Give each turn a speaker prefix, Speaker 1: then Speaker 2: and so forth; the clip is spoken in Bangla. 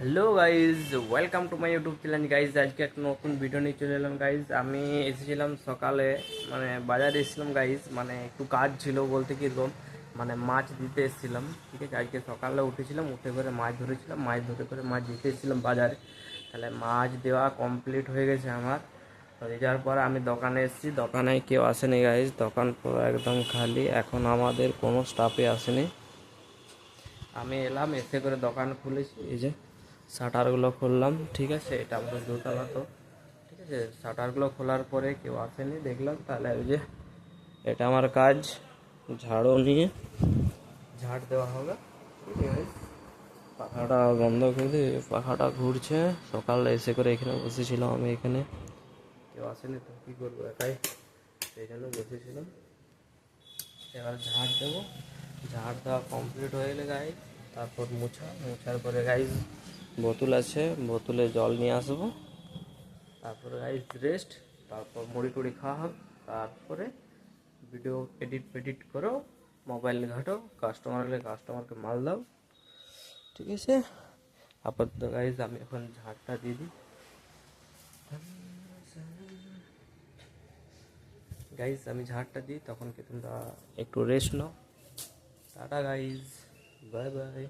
Speaker 1: Hello guys, welcome to my YouTube channel guys. আজকে একটা নতুন ভিডিও নিয়ে চলে এলাম গাইজ। আমি এসেছিলাম সকালে, বাজারে এসেছিলাম গাইজ। একটু কাজ ছিল বলতে কি মাছ দিতে এসেছিলাম। ঠিক আছে, আজকে সকালে উঠেছিলাম, উঠে করে মাছ ধরেছিলাম, মাছ ধরে করে মাছ দিতে এসেছিলাম বাজারে। তাহলে মাছ দেওয়া কমপ্লিট হয়ে গেছে আমার। তো যাওয়ার পর আমি দোকানে এসেছি, দোকানে কেউ আসেনি গাইজ, দোকান পুরো একদম খালি। এখন আমাদের কোনো স্টাফে আসেনি। আমি এলাম, এসে করে দোকান খুলেছি, এই যে শাটারগুলো খুললাম। ঠিক আছে, এটা আমাদের দোতলা তো। ঠিক আছে, শাটারগুলো খোলার পরে কেউ আসেনি দেখলাম। তাহলে ওই যে এটা আমার কাজ, ঝাড়ু নিয়ে ঝাড় দেওয়া হবে। ঠিক আছে, পাখাটা বন্ধ করে দিয়ে পাখাটা ঘুরছে। সকালে এসে করে এখানে বসেছিলাম আমি, এখানে কেউ আসেনি তো কী করবো, একাই, সেই জন্য বসেছিলাম। এবার ঝাড় দেবো, ঝাড় দেওয়া কমপ্লিট হয়ে গেলে গাইজ তারপর মোছার পরে গাইজ বোতল আছে, বোতলে জল নিয়ে আসবো। তারপরে গাইজ রেস্ট, তারপর মুড়ি টুড়ি খাওয়া হবে। তারপরে ভিডিও এডিট করো, মোবাইল ঘাটো, কাস্টমার এলে কাস্টমারকে মাল দাও। ঠিক আছে, আপাতত গাইজ আমি এখন ঝাড়টা দিয়ে দিই গাইজ। আমি ঝাড়টা দিই, তখন কি তোমরা একটু রেস্ট নাও। Tata guys, bye by.